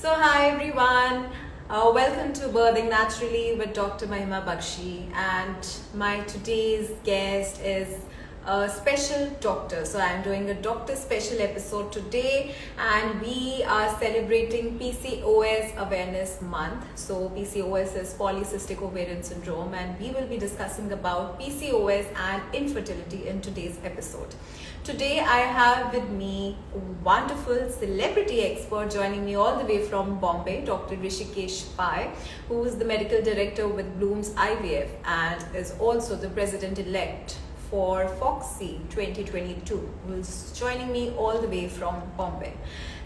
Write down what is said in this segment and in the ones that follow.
Hi everyone. Welcome to Birthing Naturally with Dr. Mahima Bakshi, and my today's guest is a special doctor. So I'm doing a doctor special episode today, and we are celebrating PCOS Awareness Month. So PCOS is polycystic ovarian syndrome, and we will be discussing about PCOS and infertility in today's episode. Today I have with me a wonderful celebrity expert joining me all the way from Bombay, Dr. Rishikesh Pai, who is the medical director with Bloom's IVF and is also the president-elect for Foxy 2022, who is joining me all the way from Bombay.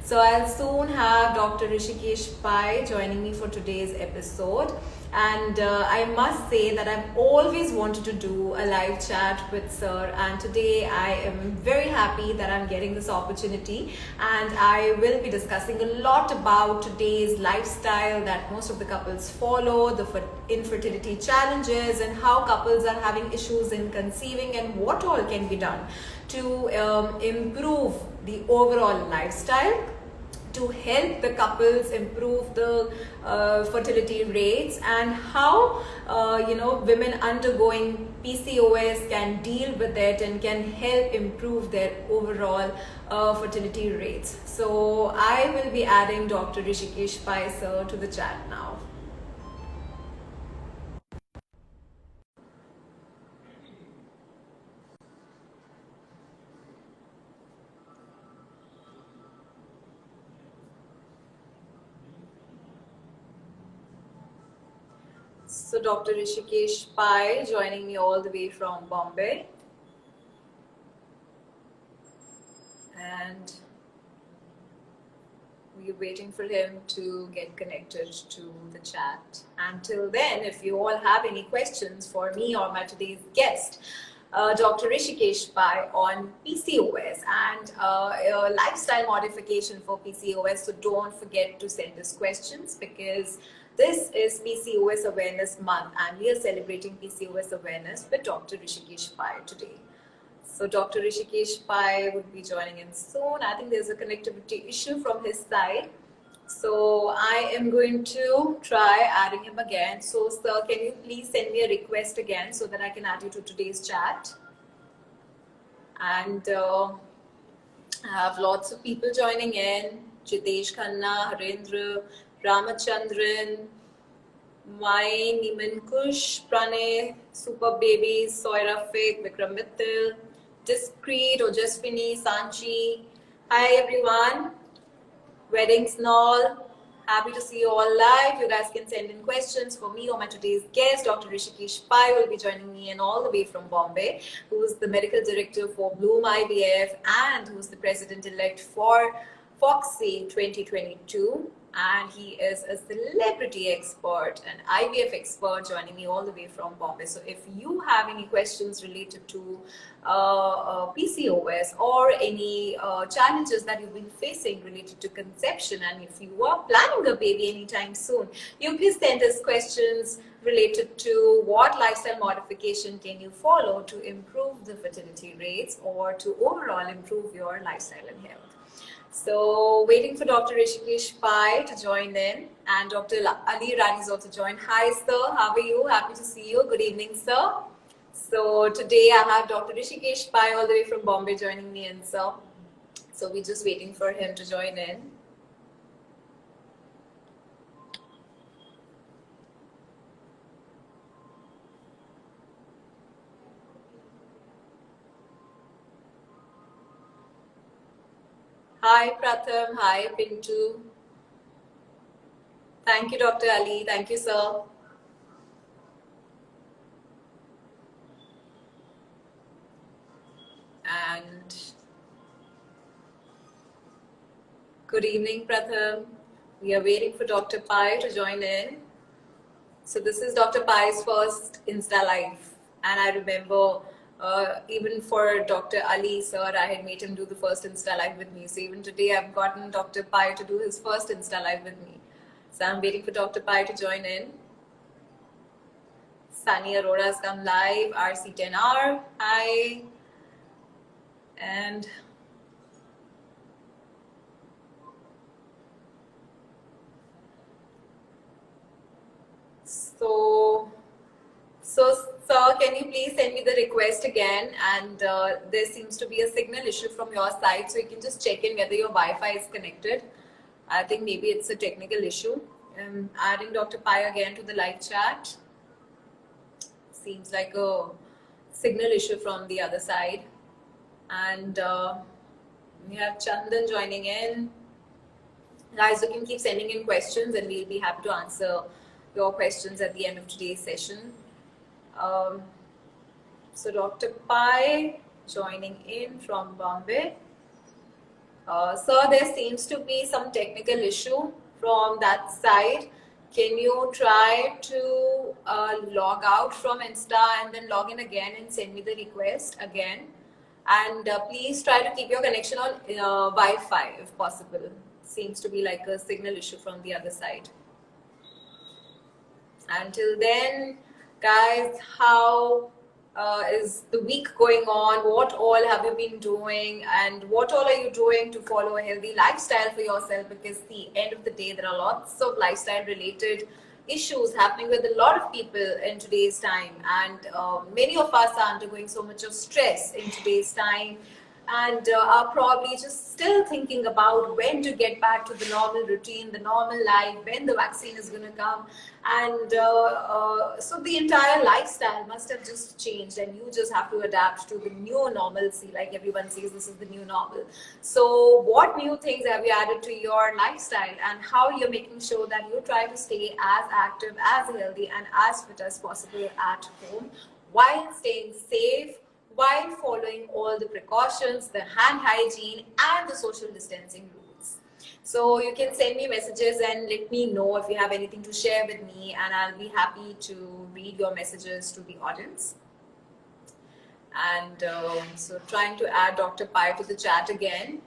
So I'll soon have Dr. Rishikesh Pai joining me for today's episode. And I must say that I've always wanted to do a live chat with Sir, and today I am very happy that I'm getting this opportunity, and I will be discussing a lot about today's lifestyle that most of the couples follow, the infertility challenges, and how couples are having issues in conceiving, and what all can be done to improve the overall lifestyle, to help the couples improve the fertility rates, and how women undergoing PCOS can deal with it and can help improve their overall fertility rates. So I will be adding Dr. Rishikesh Pai sir to the chat now. So Dr. Rishikesh Pai joining me all the way from Bombay. And we're waiting for him to get connected to the chat. Until then, if you all have any questions for me or my today's guest, Dr. Rishikesh Pai, on PCOS and lifestyle modification for PCOS. So don't forget to send us questions, because this is PCOS Awareness Month and we are celebrating PCOS awareness with Dr. Rishikesh Pai today. So Dr. Rishikesh Pai would be joining in soon. I think there's a connectivity issue from his side. So I am going to try adding him again. So sir, can you please send me a request again so that I can add you to today's chat? And I have lots of people joining in. Jitesh Khanna, Harendra, Ramachandran, Mai, Niman Kush, Pranay, Super Babies, Soira Fik, Vikram Mittal, Discreet, Ojaswini, Sanchi. Hi everyone. Weddings and all. Happy to see you all live. You guys can send in questions for me or my today's guest. Dr. Rishikesh Pai will be joining me in all the way from Bombay, who is the medical director for Bloom IVF and who is the president-elect for Foxy 2022. And he is a celebrity expert, an IVF expert, joining me all the way from Bombay. So if you have any questions related to PCOS or any challenges that you've been facing related to conception, and if you are planning a baby anytime soon, you please send us questions related to what lifestyle modification can you follow to improve the fertility rates or to overall improve your lifestyle and health. So waiting for Dr. Rishikesh Pai to join in, and Dr. Ali Rani is also joined. Hi sir, how are you? Happy to see you. Good evening sir. So today I have Dr. Rishikesh Pai all the way from Bombay joining me in sir. So we're just waiting for him to join in. Hi Pratham, hi Pintu. Thank you Dr. Ali, thank you sir. And good evening Pratham. We are waiting for Dr. Pai to join in. So this is Dr. Pai's first Insta Live, and I remember even for Dr. Ali sir, I had made him do the first Insta Live with me. So even today I've gotten Dr. Pai to do his first Insta Live with me. So I'm waiting for Dr. Pai to join in. Sunny Arora has come live, RC10R, hi. And please send me the request again? And there seems to be a signal issue from your side, so you can just check in whether your Wi-Fi is connected. I think maybe it's a technical issue. Adding Dr. Pai again to the live chat. Seems like a signal issue from the other side. And we have Chandan joining in. Guys, you can keep sending in questions and we'll be happy to answer your questions at the end of today's session. So Dr. Pai joining in from Bombay. Sir, there seems to be some technical issue from that side. Can you try to log out from Insta and then log in again and send me the request again? And please try to keep your connection on Wi-Fi if possible. Seems to be like a signal issue from the other side. Until then, guys, how is the week going on? What all have you been doing? And what all are you doing to follow a healthy lifestyle for yourself? Because at the end of the day, there are lots of lifestyle related issues happening with a lot of people in today's time. And many of us are undergoing so much of stress in today's time, and are probably just still thinking about when to get back to the normal routine, the normal life, when the vaccine is going to come. And so the entire lifestyle must have just changed, and you just have to adapt to the new normalcy. Like everyone says, this is the new normal. So what new things have you added to your lifestyle, and how you're making sure that you try to stay as active, as healthy, and as fit as possible at home while staying safe, while following all the precautions, the hand hygiene and the social distancing rules. So you can send me messages and let me know if you have anything to share with me, and I'll be happy to read your messages to the audience. And so trying to add Dr. Pai to the chat again.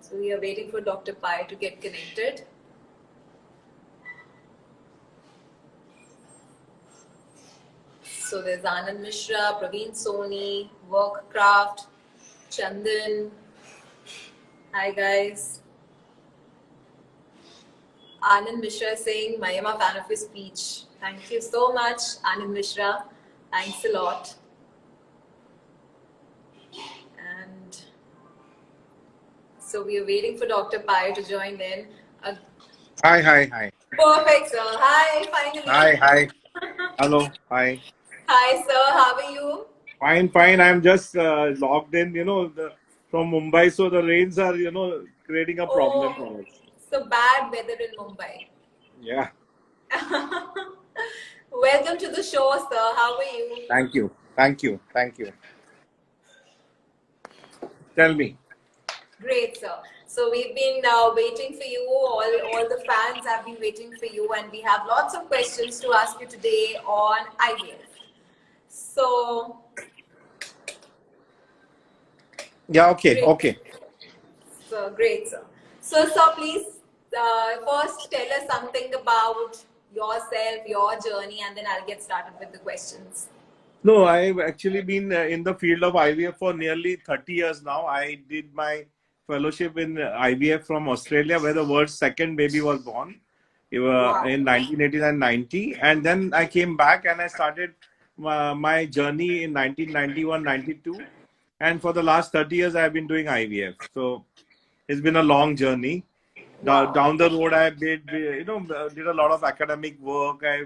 So we are waiting for Dr. Pai to get connected. So there's Anand Mishra, Praveen Soni, Workcraft, Chandan. Hi guys. Anand Mishra saying, I am a fan of your speech. Thank you so much, Anand Mishra. Thanks a lot. And so we are waiting for Dr. Pai to join in. Hi. Perfect, sir. Hi, finally. Hi. Hello. Hi. Hi, sir. How are you? Fine. I'm just logged in, from Mumbai. So the rains are, creating a problem for us. So bad weather in Mumbai. Yeah. Welcome to the show, sir. How are you? Thank you. Tell me. Great, sir. So we've been waiting for you. All the fans have been waiting for you, and we have lots of questions to ask you today on IVF. So. Yeah. Okay. Great. Okay. So great, sir. So, sir, please first tell us something about yourself, your journey, and then I'll get started with the questions. No, I've actually been in the field of IVF for nearly 30 years now. I did my fellowship in IVF from Australia, where the world's second baby was born in 1989-90. And then I came back and I started my journey in 1991-92. And for the last 30 years, I've been doing IVF. So it's been a long journey. Wow. Down the road, I did a lot of academic work. I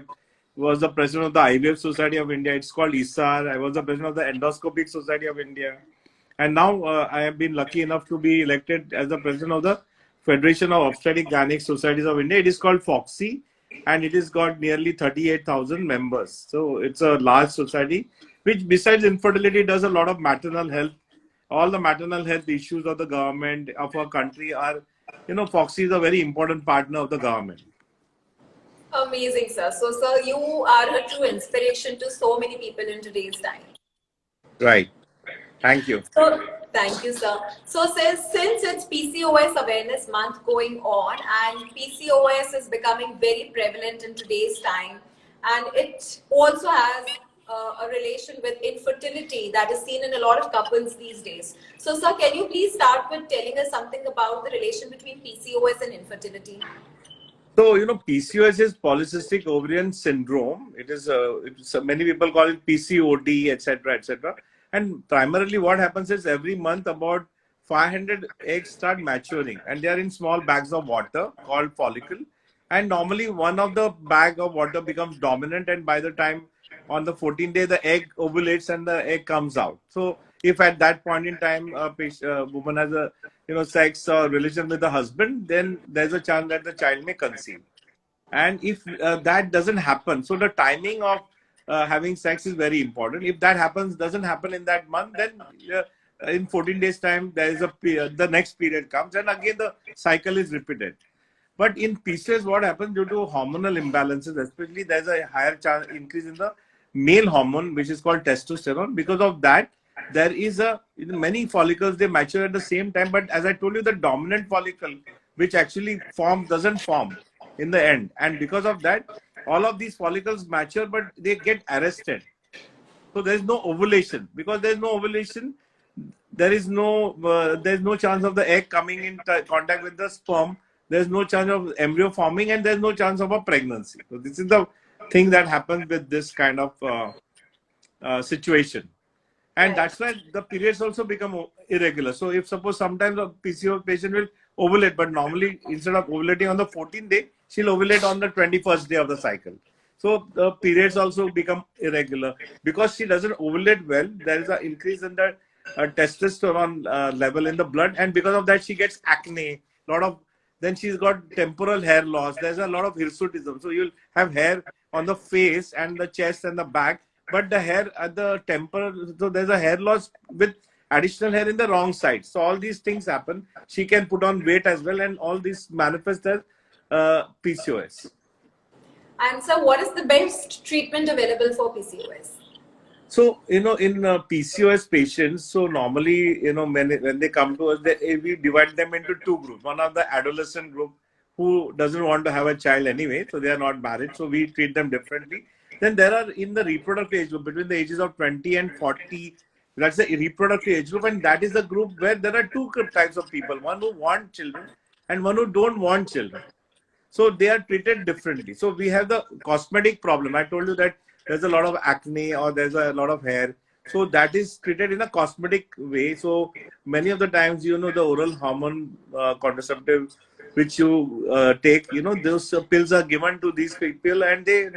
was the president of the IVF Society of India. It's called ISAR. I was the president of the Endoscopic Society of India. And now I have been lucky enough to be elected as the president of the Federation of Obstetric Gynec Societies of India. It is called FOXY, and it has got nearly 38,000 members. So it's a large society, which besides infertility does a lot of maternal health. All the maternal health issues of the government of our country are, FOXY is a very important partner of the government. Amazing, sir. So, sir, you are a true inspiration to so many people in today's time. Right. Thank you. So, thank you, sir. So, since it's PCOS Awareness Month going on, and PCOS is becoming very prevalent in today's time, and it also has a relation with infertility that is seen in a lot of couples these days. So, sir, can you please start with telling us something about the relation between PCOS and infertility? So, PCOS is polycystic ovarian syndrome. It is, many people call it PCOD, etc., etc. And primarily, what happens is every month about 500 eggs start maturing, and they are in small bags of water called follicle. And normally, one of the bag of water becomes dominant, and by the time on the 14th day, the egg ovulates and the egg comes out. So, if at that point in time a woman has a sex or relation with the husband, then there's a chance that the child may conceive. And if that doesn't happen, so the timing of having sex is very important. If that doesn't happen in that month, then in 14 days time there is the next period comes, and again the cycle is repeated. But in PCOS, what happens due to hormonal imbalances, especially there's a higher chance increase in the male hormone, which is called testosterone. Because of that, there is many follicles, they mature at the same time. But as I told you, the dominant follicle, which actually doesn't form in the end. And because of that, all of these follicles mature, but they get arrested. So there is no ovulation. Because there is no ovulation, there's no chance of the egg coming in contact with the sperm. There's no chance of embryo forming, and there's no chance of a pregnancy. So this is the thing that happens with this kind of situation. And that's why the periods also become irregular. So if suppose sometimes a PCOS patient will ovulate, but normally instead of ovulating on the 14th day, she'll ovulate on the 21st day of the cycle. So the periods also become irregular. Because she doesn't ovulate well, there is an increase in the testosterone level in the blood. And because of that, she gets acne. Then she's got temporal hair loss. There's a lot of hirsutism. So you'll have hair on the face and the chest and the back, but the hair at the temple, so there's a hair loss with additional hair in the wrong side. So all these things happen. She can put on weight as well, and all these manifest as PCOS. And so, what is the best treatment available for PCOS? So, in PCOS patients, so normally, when they come to us, we divide them into two groups. One of the adolescent group who doesn't want to have a child anyway, so they are not married, so we treat them differently. Then there are in the reproductive age group between the ages of 20 and 40, that's the reproductive age group, and that is the group where there are two types of people, one who want children and one who don't want children. So they are treated differently. So we have the cosmetic problem. I told you that there's a lot of acne or there's a lot of hair. So that is treated in a cosmetic way. So many of the times, the oral hormone contraceptive which you take, those pills are given to these people, and they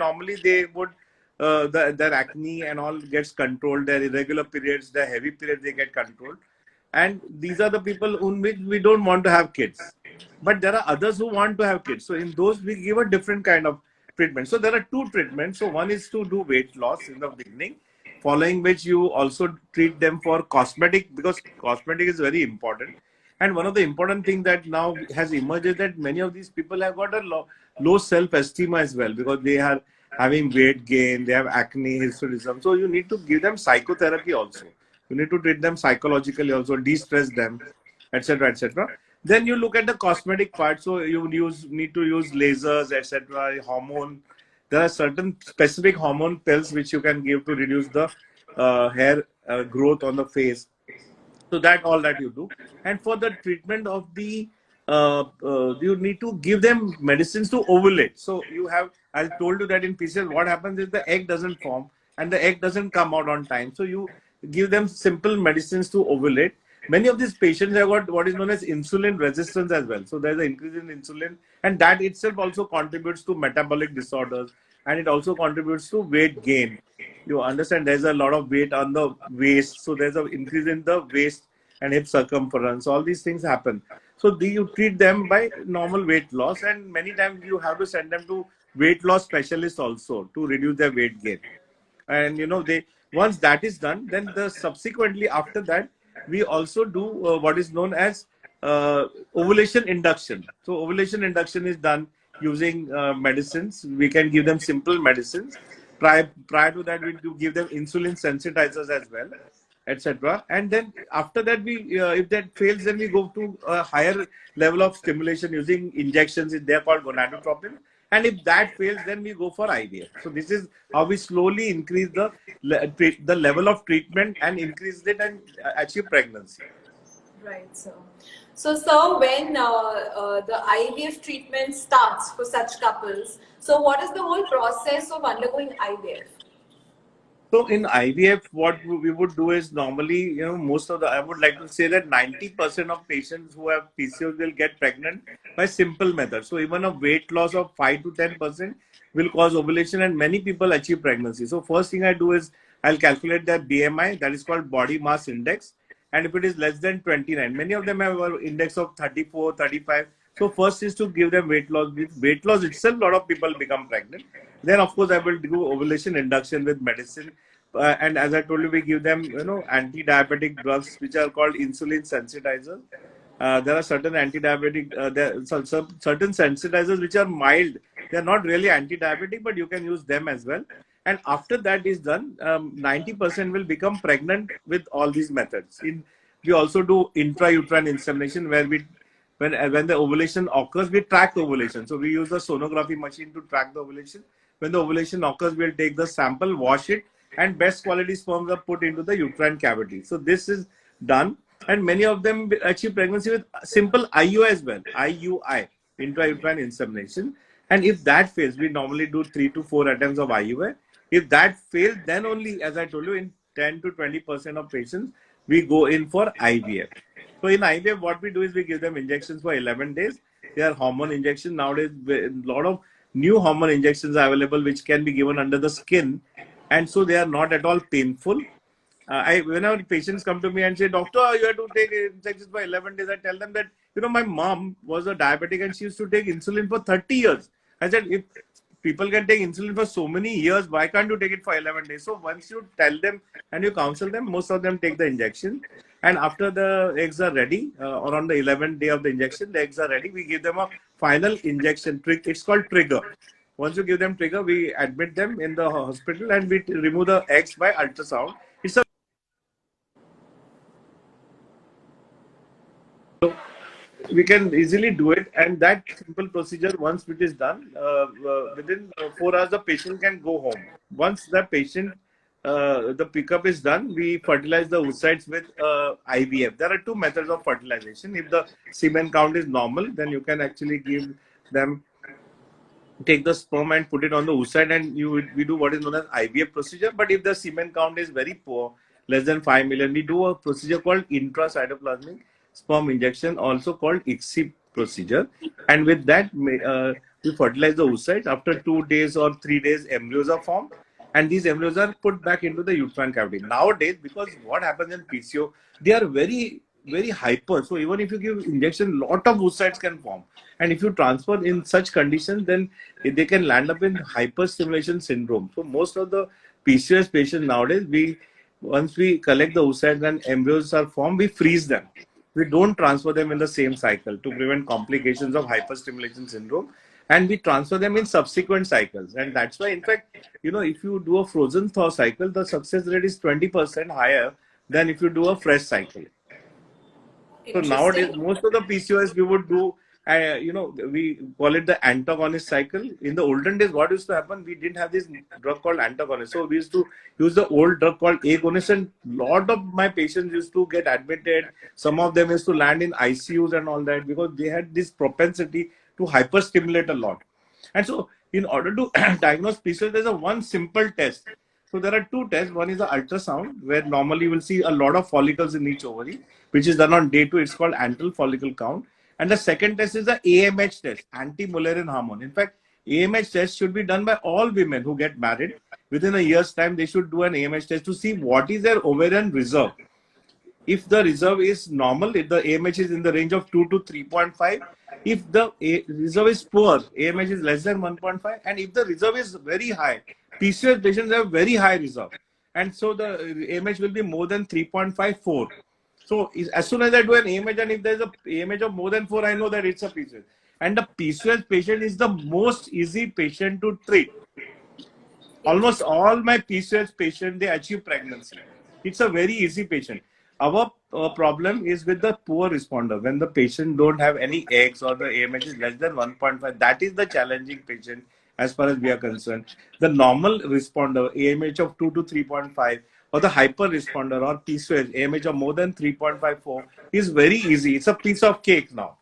would their acne and all gets controlled. Their irregular periods, their heavy periods, they get controlled. And these are the people on which we don't want to have kids. But there are others who want to have kids. So in those, we give a different kind of treatment. So there are two treatments. So one is to do weight loss in the beginning, following which you also treat them for cosmetic, because cosmetic is very important. And one of the important things that now has emerged is that many of these people have got a low self-esteem as well, because they are having weight gain, they have acne, hirsutism. So you need to give them psychotherapy also. You need to treat them psychologically also, de-stress them, etc., etc. Then you look at the cosmetic part. So you need to use lasers, etc., hormone. There are certain specific hormone pills which you can give to reduce the hair growth on the face. So all that you do. And for the treatment of the, you need to give them medicines to ovulate. So I told you that in PCOS, what happens is the egg doesn't form and the egg doesn't come out on time. So you give them simple medicines to ovulate. Many of these patients have got what is known as insulin resistance as well. So there's an increase in insulin, and that itself also contributes to metabolic disorders, and it also contributes to weight gain. You understand there's a lot of weight on the waist. So there's an increase in the waist and hip circumference. All these things happen. So you treat them by normal weight loss, and many times you have to send them to weight loss specialists also to reduce their weight gain. And once that is done, then subsequently after that, we also do what is known as ovulation induction. So ovulation induction is done using medicines. We can give them simple medicines. Prior to that, we do give them insulin sensitizers as well, etc. And then after that, if that fails, then we go to a higher level of stimulation using injections. They're called gonadotropin. And if that fails, then we go for IVF. So this is how we slowly increase the level of treatment and increase it and achieve pregnancy. Right. So So, sir, when the IVF treatment starts for such couples, so what is the whole process of undergoing IVF? So in IVF, what we would do is normally, most of the, I would like to say that 90% of patients who have PCOS will get pregnant by simple methods. So even a weight loss of 5 to 10% will cause ovulation, and many people achieve pregnancy. So first thing I do is I'll calculate their BMI, that is called body mass index. And if it is less than 29, many of them have an index of 34, 35. So first is to give them weight loss. With weight loss itself, a lot of people become pregnant. Then of course I will do ovulation induction with medicine, and as I told you, we give them, anti-diabetic drugs which are called insulin sensitizers. There are certain anti-diabetic, there are certain sensitizers which are mild. They are not really anti-diabetic, but you can use them as well. And after that is done, 90% will become pregnant with all these methods. We also do intrauterine insemination, where when the ovulation occurs, we track the ovulation. So we use a sonography machine to track the ovulation. When the ovulation occurs, we'll take the sample, wash it, and best quality sperms are put into the uterine cavity. So this is done, and many of them achieve pregnancy with simple IUI as well. IUI, intrauterine insemination. And if that fails, we normally do 3 to 4 attempts of IUI. If that fails, then only, as I told you, in 10 to 20% of patients, we go in for IVF. So in IVF, what we do is we give them injections for 11 days. They are hormone injections. Nowadays, a lot of new hormone injections are available which can be given under the skin, and so they are not at all painful. Whenever patients come to me and say, "Doctor, you have to take injections for 11 days," I tell them that, my mom was a diabetic and she used to take insulin for 30 years. I said, if people can take insulin for so many years, why can't you take it for 11 days? So once you tell them and you counsel them, most of them take the injection. And after the eggs are ready, or on the 11th day of the injection, the eggs are ready, we give them a final injection. It's called trigger. Once you give them trigger, we admit them in the hospital and we remove the eggs by ultrasound. It's a We can easily do it, and that simple procedure, once it is done, within 4 hours the patient can go home. Once the pickup is done, we fertilize the oocytes with IVF. There are two methods of fertilization. If the semen count is normal, then you can actually take the sperm and put it on the oocyte, and we do what is known as IVF procedure. But if the semen count is very poor, less than 5 million, we do a procedure called intracytoplasmic sperm injection, also called ICSI procedure. And with that, we fertilize the oocytes. After 2 days or 3 days, embryos are formed, and these embryos are put back into the uterine cavity. Nowadays, because what happens in PCO, they are very, very hyper. So even if you give injection, lot of oocytes can form. And if you transfer in such conditions, then they can land up in hyperstimulation syndrome. So most of the PCOS patients nowadays, once we collect the oocytes and embryos are formed, we freeze them. We don't transfer them in the same cycle to prevent complications of hyperstimulation syndrome, and we transfer them in subsequent cycles. And that's why, in fact, if you do a frozen thaw cycle, the success rate is 20% higher than if you do a fresh cycle. So nowadays, most of the PCOS we would do, we call it the antagonist cycle. In the olden days, what used to happen, we didn't have this drug called antagonist. So we used to use the old drug called agonist, and a lot of my patients used to get admitted. Some of them used to land in ICUs and all that, because they had this propensity to hyperstimulate a lot. And so in order to diagnose PCOS, there's one simple test. So there are two tests. One is the ultrasound, where normally you will see a lot of follicles in each ovary, which is done on day 2. It's called antral follicle count. And the second test is the AMH test, anti-Mullerian hormone. In fact, AMH test should be done by all women who get married. Within a year's time, they should do an AMH test to see what is their ovarian reserve. If the reserve is normal, if the AMH is in the range of 2 to 3.5, if the reserve is poor, AMH is less than 1.5, and if the reserve is very high, PCOS patients have very high reserve, and so the AMH will be more than 3.54. So as soon as I do an AMH, and if there's a AMH of more than 4, I know that it's a PCOS. And the PCOS patient is the most easy patient to treat. Almost all my PCOS patients, they achieve pregnancy. It's a very easy patient. Our problem is with the poor responder. When the patient don't have any eggs or the AMH is less than 1.5, that is the challenging patient as far as we are concerned. The normal responder, AMH of 2 to 3.5, or the hyper responder or PCOS, AMH of more than 3.54 is very easy. It's a piece of cake now.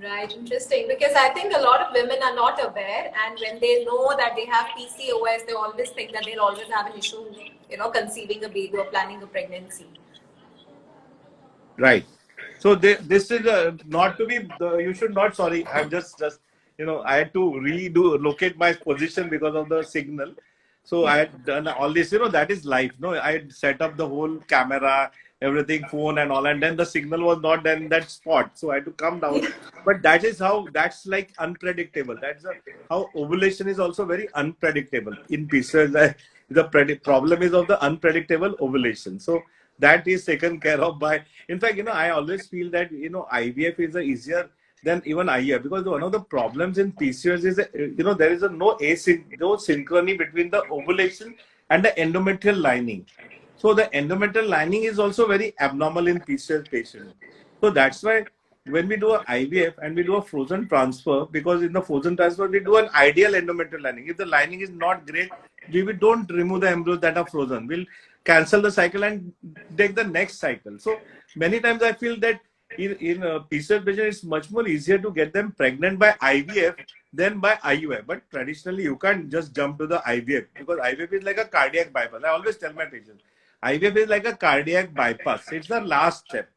Right, interesting. Because I think a lot of women are not aware, and when they know that they have PCOS, they always think that they'll always have an issue, conceiving a baby or planning a pregnancy. Right. So this is not to be. You should not. Sorry, I'm just I had to locate my position because of the signal. So I had done all this. That is life. No, I had set up the whole camera, everything, phone and all, and then the signal was not then in that spot. So I had to come down. But that's like unpredictable. How ovulation is also very unpredictable in pieces. The problem is of the unpredictable ovulation. So that is taken care of by. In fact, I always feel that IVF is easier than even IVF, because one of the problems in PCOS is that, there is no synchrony between the ovulation and the endometrial lining. So the endometrial lining is also very abnormal in PCOS patients. So that's why when we do a IVF and we do a frozen transfer, because in the frozen transfer we do an ideal endometrial lining. If the lining is not great, we don't remove the embryos that are frozen. We'll cancel the cycle and take the next cycle. So many times I feel that in PCOS patients, it's much more easier to get them pregnant by IVF than by IUI. But traditionally, you can't just jump to the IVF, because IVF is like a cardiac bypass. I always tell my patients, IVF is like a cardiac bypass. It's the last step.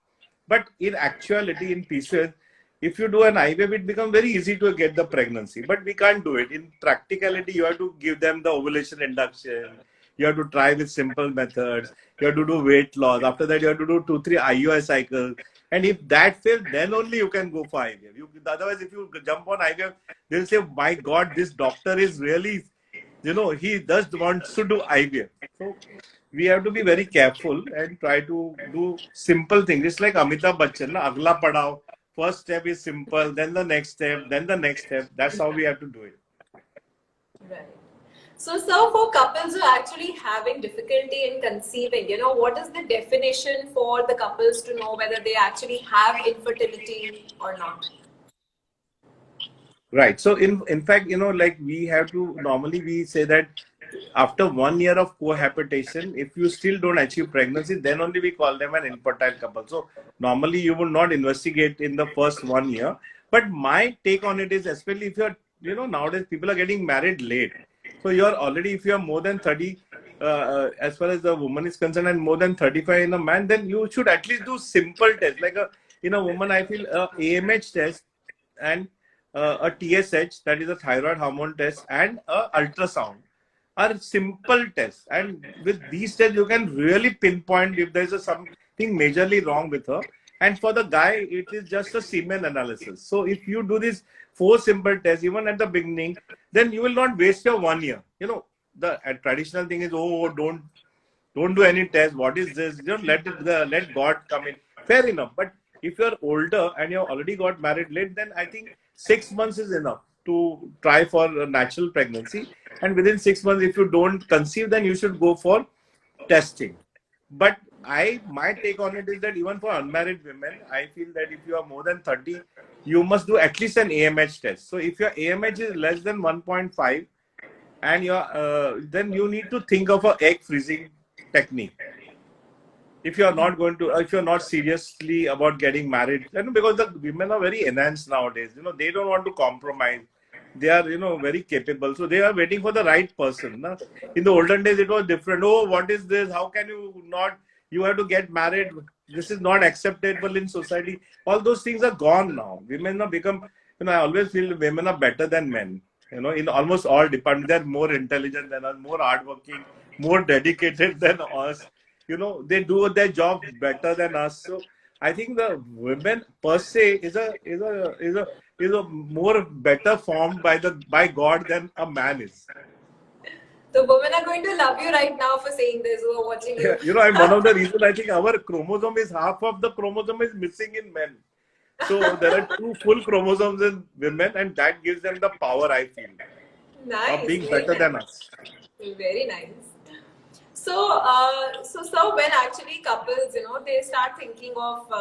But in actuality, in PCOS, if you do an IVF, it becomes very easy to get the pregnancy. But we can't do it. In practicality, you have to give them the ovulation induction. You have to try with simple methods. You have to do weight loss. After that, you have to do 2-3 IUI cycles. And if that fails, then only you can go for IVF. Otherwise, if you jump on IVF, they'll say, my God, this doctor is really, he just wants to do IVF. So we have to be very careful and try to do simple things. It's like Amitabh Bachchan, Agla Padao. First step is simple, then the next step, then the next step. That's how we have to do it. Right. So, sir, for couples who are actually having difficulty in conceiving, what is the definition for the couples to know whether they actually have infertility or not? Right. So, in fact, like we have to, normally we say that after 1 year of cohabitation, if you still don't achieve pregnancy, then only we call them an infertile couple. So, normally you would not investigate in the first 1 year. But my take on it is, especially if you're, nowadays people are getting married late. So you're already, if you're more than 30, as far as the woman is concerned, and more than 35 in a man, then you should at least do simple tests. Like in a woman, I feel AMH test and a TSH, that is a thyroid hormone test, and a ultrasound are simple tests. And with these tests, you can really pinpoint if there's something majorly wrong with her. And for the guy, it is just a semen analysis. So if you do these 4 simple tests, even at the beginning, then you will not waste your 1 year. The traditional thing is, don't do any test. What is this? Let God come in. Fair enough. But if you're older and you already got married late, then I think 6 months is enough to try for a natural pregnancy. And within 6 months, if you don't conceive, then you should go for testing. But my take on it is that even for unmarried women, I feel that if you are more than 30, you must do at least an AMH test. So if your AMH is less than 1.5, and then you need to think of an egg freezing technique. If you are not seriously about getting married, because the women are very enhanced nowadays. They don't want to compromise. They are, very capable. So they are waiting for the right person. Na? In the olden days, it was different. Oh, what is this? How can you not? You have to get married. This is not acceptable in society. All those things are gone now. Women have become, I always feel women are better than men. In almost all departments, they're more intelligent than us, more hardworking, more dedicated than us. They do their job better than us. So I think the women per se is a more better formed by God than a man is. The women are going to love you right now for saying this, who are watching you. I'm one of the reasons. I think our chromosome is half of the chromosome is missing in men. So there are 2 full chromosomes in women, and that gives them the power, I feel, Nice. of being better than us. Very nice. So when actually couples, they start thinking of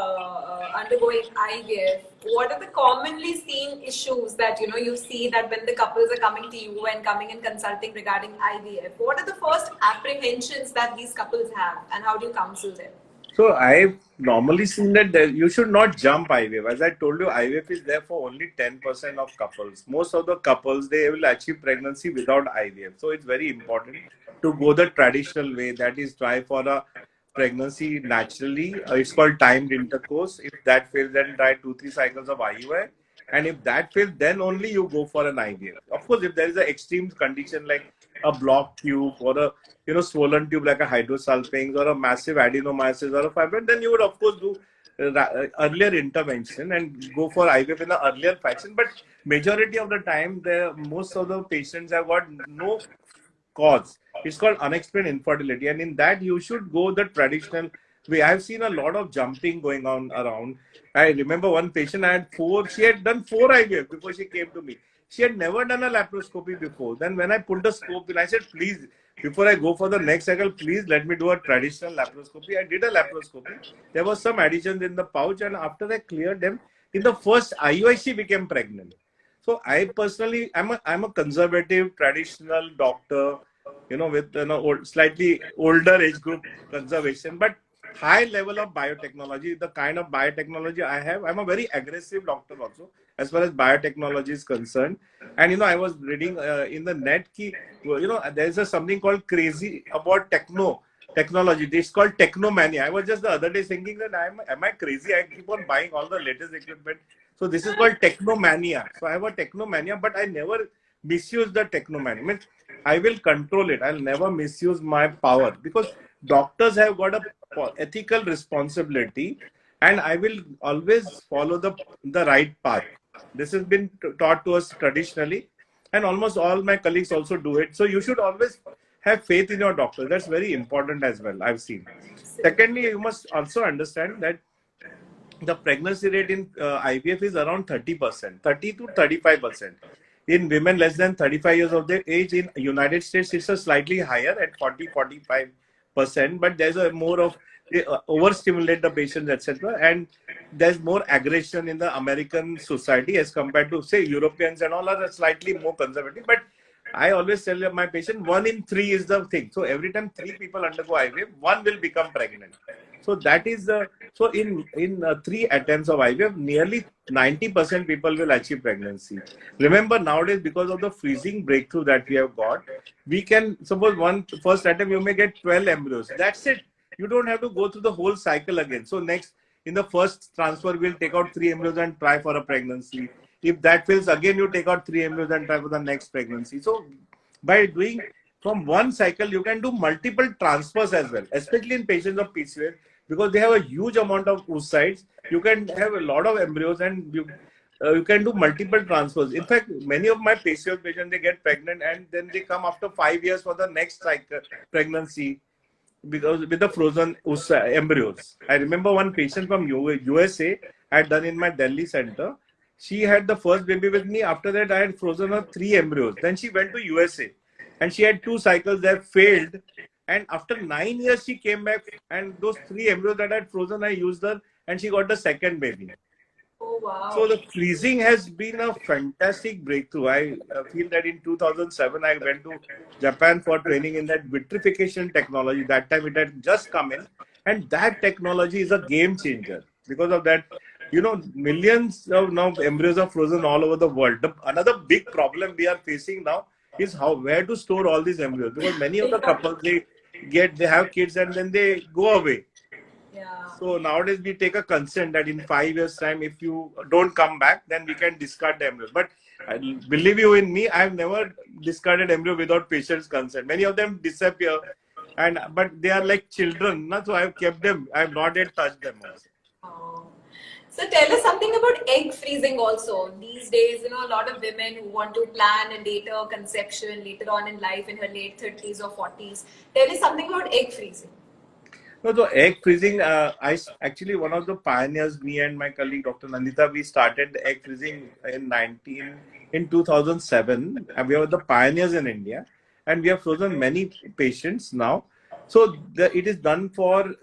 undergoing IVF, what are the commonly seen issues that, you see that when the couples are coming to you and coming and consulting regarding IVF, what are the first apprehensions that these couples have and how do you counsel them? So I've normally seen that you should not jump IVF. As I told you, IVF is there for only 10% of couples. Most of the couples, they will achieve pregnancy without IVF. So it's very important to go the traditional way. That is, try for a pregnancy naturally. It's called timed intercourse. If that fails, then try 2-3 cycles of IUI. And if that fails, then only you go for an IVF. Of course, if there is an extreme condition like a blocked tube or a swollen tube like a hydrosalpinx or a massive adenomyosis or a fibroid, then you would of course do earlier intervention and go for IVF in an earlier fashion. But majority of the time, most of the patients have got no cause. It's called unexplained infertility, and in that you should go the traditional way. I've seen a lot of jumping going on around. I remember one patient I had she had done 4 IVF before she came to me. She had never done a laparoscopy before. Then when I put the scope in, I said, please, before I go for the next cycle, please let me do a traditional laparoscopy. I did a laparoscopy. There was some additions in the pouch, and after I cleared them, in the first IUI, she became pregnant. So I personally, I'm a conservative, traditional doctor, with slightly older age group conservation, but high level of biotechnology. The kind of biotechnology I have, I'm a very aggressive doctor also, as far as biotechnology is concerned. And I was reading in the net, there's something called crazy about technology. It's called technomania. I was just the other day thinking that am I crazy? I keep on buying all the latest equipment. So this is called technomania. So I have a technomania, but I never misuse the technomania. Means I will control it. I'll never misuse my power, because doctors have got a ethical responsibility, and I will always follow the right path. This has been taught to us traditionally, and almost all my colleagues also do it. So you should always have faith in your doctor. That's very important as well, I've seen. Secondly, you must also understand that the pregnancy rate in IVF is around 30%, 30 to 35%. In women less than 35 years of their age, in United States, it's a slightly higher at 40-45%, but there's a more of overstimulate the patients, etc. And there's more aggression in the American society as compared to, say, Europeans, and all are slightly more conservative. But I always tell my patient 1 in 3 is the thing. So every time 3 people undergo IVF, 1 will become pregnant. So that is so in 3 attempts of IVF, nearly 90% people will achieve pregnancy. Remember, nowadays, because of the freezing breakthrough that we have got, we can suppose first attempt you may get 12 embryos. That's it. You don't have to go through the whole cycle again. So next, in the first transfer, we'll take out 3 embryos and try for a pregnancy. If that fails, again you take out 3 embryos and try for the next pregnancy. So by doing from one cycle, you can do multiple transfers as well, especially in patients of PCOS, because they have a huge amount of oocytes. You can have a lot of embryos, and you can do multiple transfers. In fact, many of my PCOS patients, they get pregnant and then they come after 5 years for the next cycle pregnancy, because with the frozen embryos. I remember one patient from USA I had done in my Delhi center. She had the first baby with me. After that, I had frozen her 3 embryos. Then she went to USA and she had 2 cycles that failed. And after 9 years, she came back, and those 3 embryos that I had frozen, I used her, and she got the second baby. Oh, wow. So the freezing has been a fantastic breakthrough. I feel that in 2007, I went to Japan for training in that vitrification technology. That time it had just come in, and that technology is a game changer. Because of that, millions of now embryos are frozen all over the world. Another big problem we are facing now is where to store all these embryos, because many of the couples, they have kids and then they go away. Yeah. So nowadays we take a consent that in 5 years time, if you don't come back, then we can discard the embryo. But believe you in me, I've never discarded embryo without patient's consent. Many of them disappear, but they are like children, so I've kept them. I've not yet touched them also. Oh. So tell us something about egg freezing also. These days, a lot of women who want to plan a later conception later on in life, in her late 30s or 40s. Tell us something about egg freezing. No, the egg freezing, actually one of the pioneers, me and my colleague Dr. Nandita, we started the egg freezing in 2007. And we were the pioneers in India, and we have frozen many patients now. So it is done for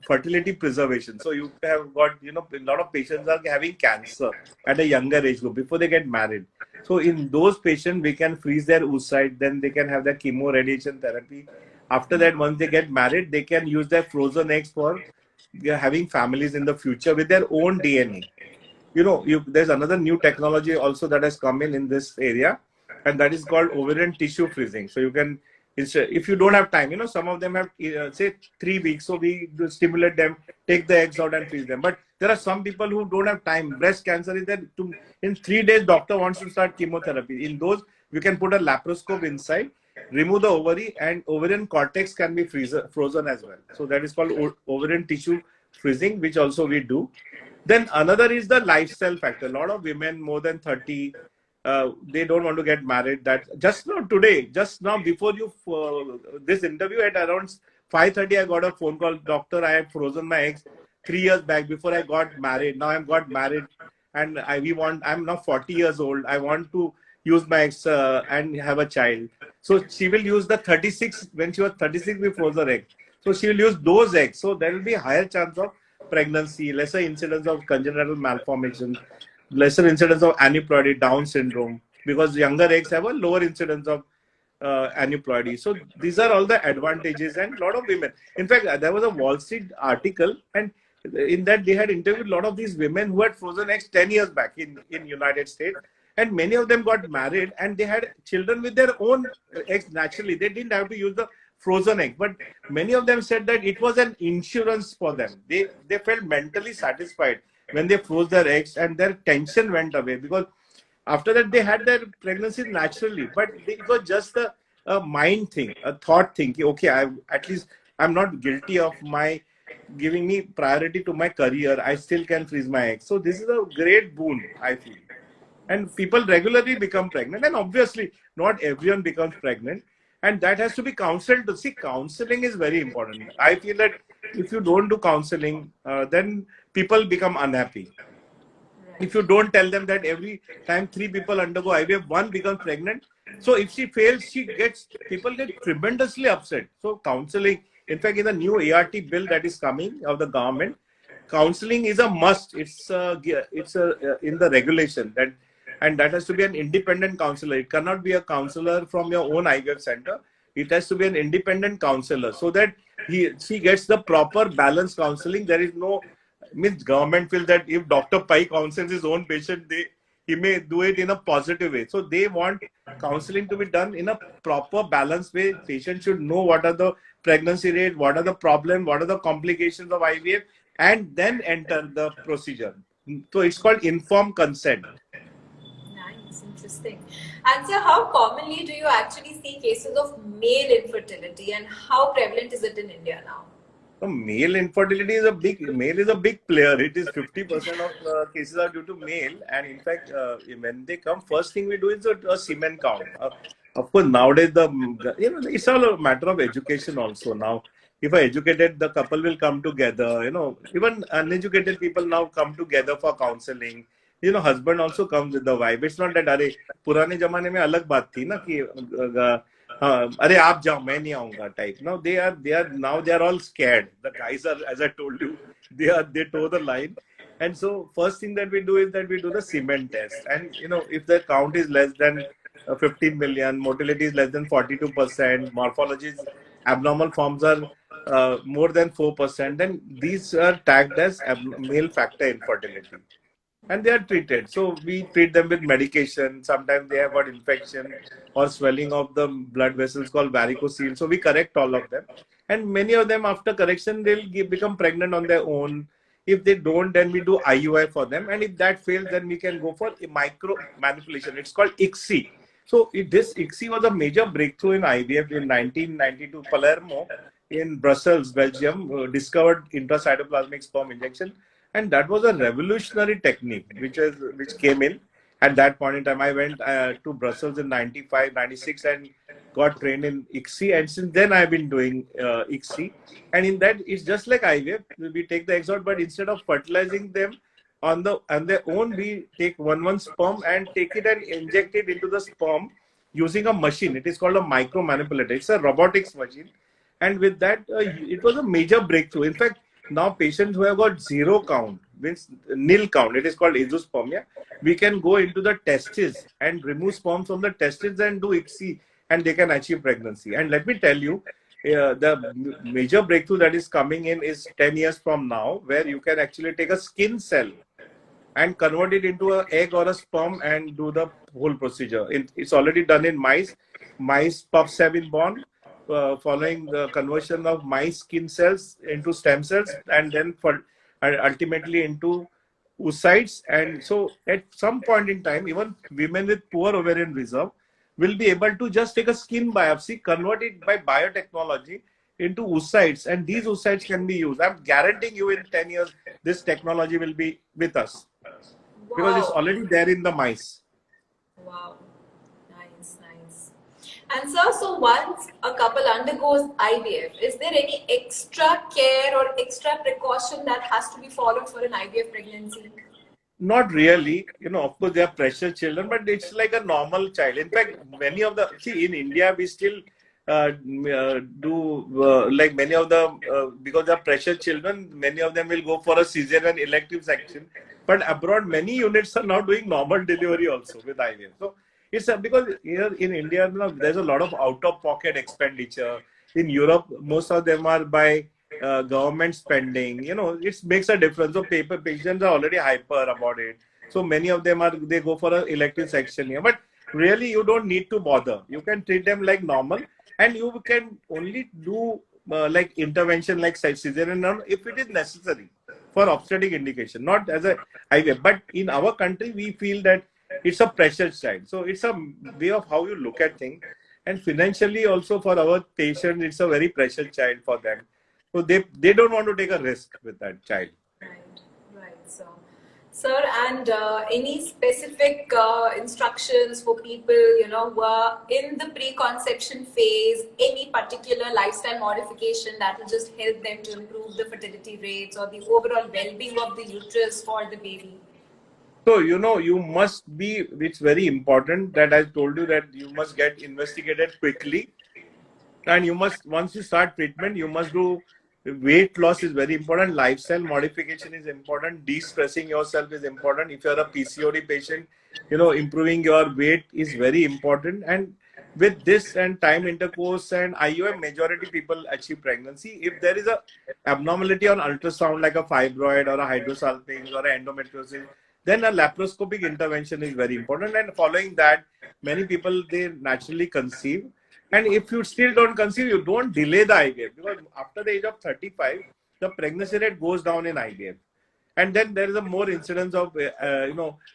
fertility preservation. So you have got, a lot of patients are having cancer at a younger age group before they get married. So in those patients, we can freeze their oocyte, then they can have their chemo radiation therapy. After that, once they get married, they can use their frozen eggs for having families in the future with their own DNA. There's another new technology also that has come in this area, and that is called ovarian tissue freezing. So you can, if you don't have time, some of them have say 3 weeks, so we stimulate them, take the eggs out and freeze them. But there are some people who don't have time. Breast cancer is that in 3 days doctor wants to start chemotherapy. In those, we can put a laparoscope inside, remove the ovary, and ovarian cortex can be frozen as well. So that is called ovarian tissue freezing, which also we do. Then another is the lifestyle factor. A lot of women more than 30, they don't want to get married. That just now today, just now before you this interview at around 5:30, I got a phone call. Doctor, I had frozen my eggs 3 years back before I got married. Now I've got married, and I'm now 40 years old. I want to use my eggs and have a child. So she will use the 36. When she was 36, we froze her egg. So she will use those eggs. So there will be a higher chance of pregnancy, lesser incidence of congenital malformation, lesser incidence of aneuploidy, Down syndrome, because younger eggs have a lower incidence of aneuploidy. So these are all the advantages, and a lot of women. In fact, there was a Wall Street article, and in that they had interviewed a lot of these women who had frozen eggs 10 years back in United States, and many of them got married and they had children with their own eggs naturally. They didn't have to use the frozen egg, but many of them said that it was an insurance for them. They felt mentally satisfied when they froze their eggs, and their tension went away, because after that they had their pregnancies naturally. But it was just a mind thing, a thought thing. Okay, at least I'm not guilty of my giving me priority to my career. I still can freeze my eggs. So this is a great boon, I feel. And people regularly become pregnant, and obviously not everyone becomes pregnant, and that has to be counseled. To see, counseling is very important. I feel that if you don't do counseling, then people become unhappy. If you don't tell them that every time 3 people undergo IVF, 1 becomes pregnant, so if she fails, people get tremendously upset. So counseling, in fact, in the new ART bill that is coming of the government, counseling is a must. It's in the regulation that, and that has to be an independent counselor. It cannot be a counselor from your own IVF center. It has to be an independent counselor, so that she gets the proper balanced counseling. There is no, means government feels that if Dr. Pai counsels his own patient, he may do it in a positive way. So they want counseling to be done in a proper balanced way. Patient should know what are the pregnancy rate, what are the problems, what are the complications of IVF, and then enter the procedure. So it's called informed consent. Nice, interesting. And so, how commonly do you actually see cases of male infertility, and how prevalent is it in India now? So male infertility is a big player. It is 50% of cases are due to male, and in fact, when they come, first thing we do is a semen count. Of course, nowadays it's all a matter of education also. Now, if the couple will come together. Even uneducated people now come together for counseling. Husband also comes with the wife. It's not that अरे पुराने जमाने में अलग बात थी ना कि अरे आप जाओ मैं नहीं आऊंगा type. Now they are all scared. The guys are, as I told you, they toe the line. And so first thing that we do is that we do the semen test. And if the count is less than 15 million, motility is less than 42%, morphologies, abnormal forms are more than 4%, then these are tagged as male factor infertility. And they are treated. So we treat them with medication. Sometimes they have got infection or swelling of the blood vessels called varicocele. So we correct all of them. And many of them, after correction, they'll become pregnant on their own. If they don't, then we do IUI for them. And if that fails, then we can go for a micro manipulation. It's called ICSI. So this ICSI was a major breakthrough in IVF in 1992. Palermo in Brussels, Belgium, discovered intracytoplasmic sperm injection. And that was a revolutionary technique which came in. At that point in time, I went to Brussels in 95, 96 and got trained in ICSI. And since then, I've been doing ICSI. And in that, it's just like IVF. We take the eggs out, but instead of fertilizing them on their own, we take one sperm and take it and inject it into the sperm using a machine. It is called a micro manipulator. It's a robotics machine. And with that, it was a major breakthrough. In fact, now patients who have got zero count, means nil count, it is called azoospermia, we can go into the testes and remove sperms from the testes and do ICSI, and they can achieve pregnancy. And let me tell you, the major breakthrough that is coming in is 10 years from now, where you can actually take a skin cell and convert it into an egg or a sperm and do the whole procedure. It's already done in mice. Mice pups have been born following the conversion of mice skin cells into stem cells, and then for ultimately into oocytes. And so at some point in time, even women with poor ovarian reserve will be able to just take a skin biopsy, convert it by biotechnology into oocytes, and these oocytes can be used. I'm guaranteeing you in 10 years, this technology will be with us because it's Wow. already there in the mice. Wow. Nice, nice. And sir, so once a couple undergoes IVF, is there any extra care or extra precaution that has to be followed for an IVF pregnancy? Not really. Of course, they are precious children, but it's like a normal child. In fact, many of the, see, in India, we still do like many of the, because they are precious children, many of them will go for a cesarean elective section. But abroad, many units are now doing normal delivery also with IVF. So it's because here in India, there's a lot of out-of-pocket expenditure. In Europe, most of them are by government spending. It makes a difference. So paper patients are already hyper about it. So many of them they go for an elective section here. But really, you don't need to bother. You can treat them like normal, and you can only do like intervention like cesarean if it is necessary for obstetric indication, not as a IVF. But in our country, we feel that it's a precious child. So it's a way of how you look at things. And financially also for our patients, it's a very precious child for them. So they don't want to take a risk with that child. Right, right, sir. Sir, and any specific instructions for people, who are in the pre-conception phase, any particular lifestyle modification that will just help them to improve the fertility rates or the overall well-being of the uterus for the baby? So, you must be, it's very important that I told you that you must get investigated quickly. And you must, once you start treatment, you must do weight loss is very important. Lifestyle modification is important. De-stressing yourself is important. If you're a PCOD patient, improving your weight is very important. And with this and time intercourse and IUM, majority people achieve pregnancy. If there is a abnormality on ultrasound like a fibroid or a hydrosalpinx or a endometriosis, then a laparoscopic intervention is very important. And following that, many people, they naturally conceive. And if you still don't conceive, you don't delay the IVF, because after the age of 35, the pregnancy rate goes down in IVF. And then there is a more incidence of,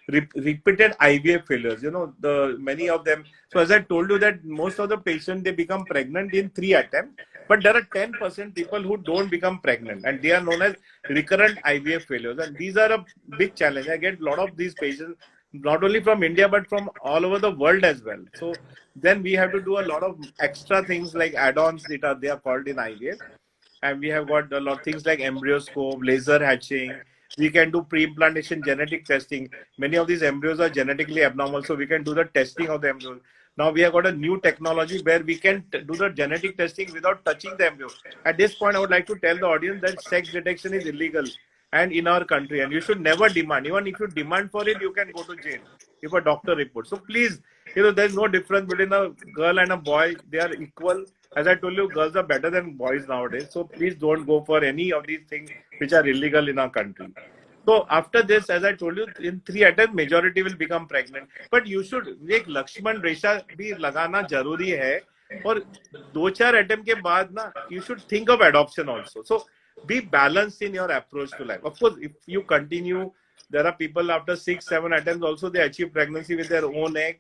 repeated IVF failures, the many of them. So as I told you that most of the patients, they become pregnant in 3 attempts, but there are 10% people who don't become pregnant, and they are known as recurrent IVF failures. And these are a big challenge. I get a lot of these patients, not only from India, but from all over the world as well. So then we have to do a lot of extra things like add-ons that they are called in IVF. And we have got a lot of things like embryoscope, laser hatching. We can do pre-implantation genetic testing. Many of these embryos are genetically abnormal, so we can do the testing of the embryos. Now we have got a new technology where we can do the genetic testing without touching the embryo. At this point, I would like to tell the audience that sex detection is illegal and in our country, and you should never demand. Even if you demand for it, you can go to jail if a doctor reports. So please, there's no difference between a girl and a boy. They are equal. As I told you, girls are better than boys nowadays. So please don't go for any of these things which are illegal in our country. So after this, as I told you, in 3 attempts, majority will become pregnant. But you should एक लक्ष्मण रेखा भी लगाना जरूरी है. और 2-4 attempt के बाद ना, you should think of adoption also. So be balanced in your approach to life. Of course, if you continue, there are people after 6-7 attempts also they achieve pregnancy with their own egg.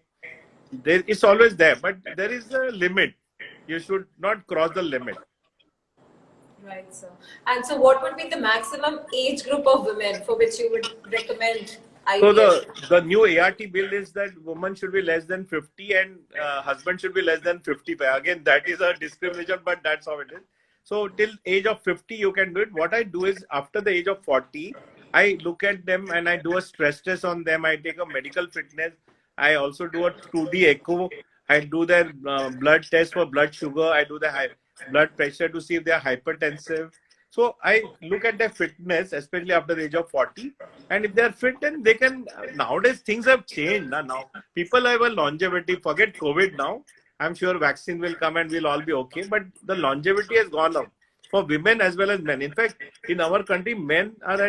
It's always there, but there is a limit. You should not cross the limit. Right, sir. And so what would be the maximum age group of women for which you would recommend So IVF? the new ART bill is that woman should be less than 50 and husband should be less than 55. Again, that is a discrimination, but that's how it is. So till age of 50, you can do it. What I do is after the age of 40, I look at them and I do a stress test on them. I take a medical fitness. I also do a 2D echo. I do their blood test for blood sugar. I do the blood pressure to see if they are hypertensive. So I look at their fitness, especially after the age of 40. And if they are fit, then they can. Nowadays, things have changed. Now people have a longevity. Forget COVID now. I'm sure vaccine will come and we'll all be okay. But the longevity has gone up for women as well as men. In fact, in our country, men are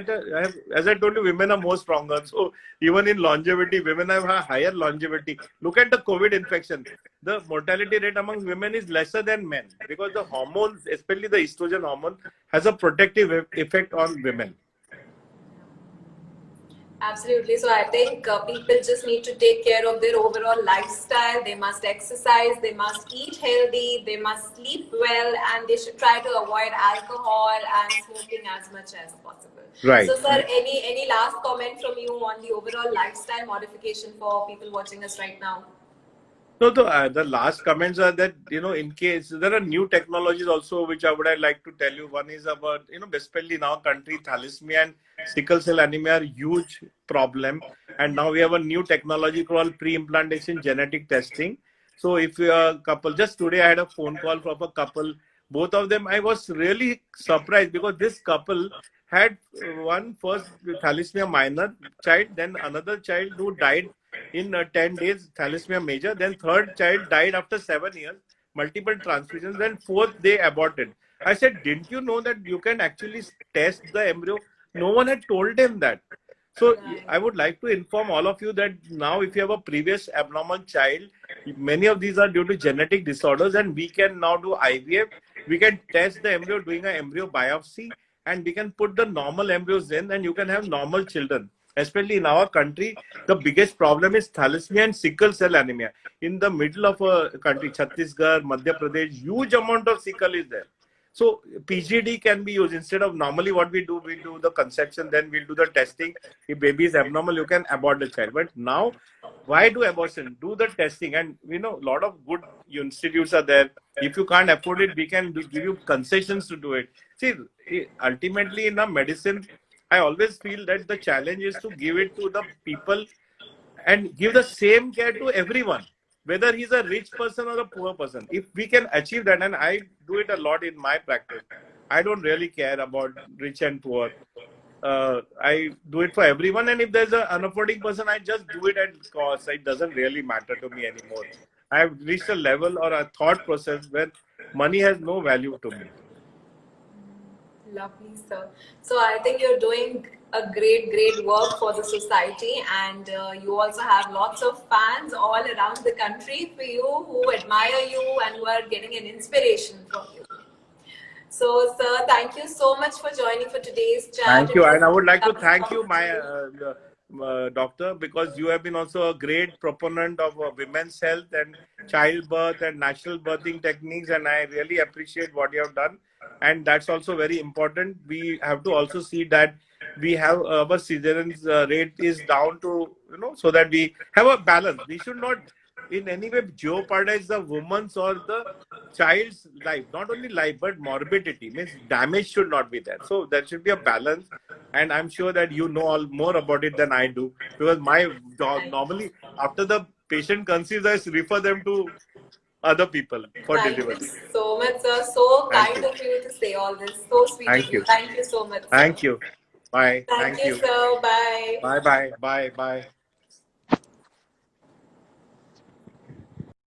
as I told you, women are more stronger. So even in longevity, women have a higher longevity. Look at the COVID infection. The mortality rate among women is lesser than men because the hormones, especially the estrogen hormone, has a protective effect on women. Absolutely. So I think people just need to take care of their overall lifestyle. They must exercise, they must eat healthy, they must sleep well, and they should try to avoid alcohol and smoking as much as possible. Right. So, sir, any last comment from you on the overall lifestyle modification for people watching us right now? No, the last comments are that, in case there are new technologies also, which I would like to tell you. One is about, basically in our country, thalassemia and sickle cell anemia are huge problem. And now we have a new technology called pre-implantation genetic testing. So if you are a couple, just today I had a phone call from a couple, both of them, I was really surprised because this couple had one first thalassemia minor child, then another child who died in 10 days, thalassemia major. Then third child died after 7 years, multiple transfusions. Then fourth, they aborted. I said, didn't you know that you can actually test the embryo? No one had told them that. So I would like to inform all of you that now if you have a previous abnormal child, many of these are due to genetic disorders, and we can now do IVF. We can test the embryo doing an embryo biopsy, and we can put the normal embryos in, and you can have normal children. Especially in our country, the biggest problem is thalassemia and sickle cell anemia. In the middle of a country, Chhattisgarh, Madhya Pradesh, huge amount of sickle is there. So PGD can be used instead of normally what we do the conception, then we'll do the testing. If baby is abnormal, you can abort the child. But now, why do abortion? Do the testing, and a lot of good institutes are there. If you can't afford it, we can give you concessions to do it. See, ultimately in a medicine, I always feel that the challenge is to give it to the people and give the same care to everyone, whether he's a rich person or a poor person. If we can achieve that, and I do it a lot in my practice, I don't really care about rich and poor. I do it for everyone, and if there's an unaffording person, I just do it at cost. It doesn't really matter to me anymore. I have reached a level or a thought process where money has no value to me. Lovely, sir. So I think you're doing a great work for the society, and you also have lots of fans all around the country for you who admire you and who are getting an inspiration from you. So, sir, thank you so much for joining for today's chat. Thank you, and I would like to thank you, my doctor, because you have been also a great proponent of women's health and childbirth and natural birthing techniques, and I really appreciate what you have done. And that's also very important. We have to also see that we have our cesarean rate is down to, so that we have a balance. We should not in any way jeopardize the woman's or the child's life. Not only life, but morbidity. Means damage should not be there. So there should be a balance. And I'm sure that you know more about it than I do. Because my job, normally, after the patient conceives, I refer them to other people for delivery. Thank you so much, sir. So kind of you to say all this. So sweet of you. Thank you so much, sir. Thank you. Bye. Thank you, sir. Bye. Bye.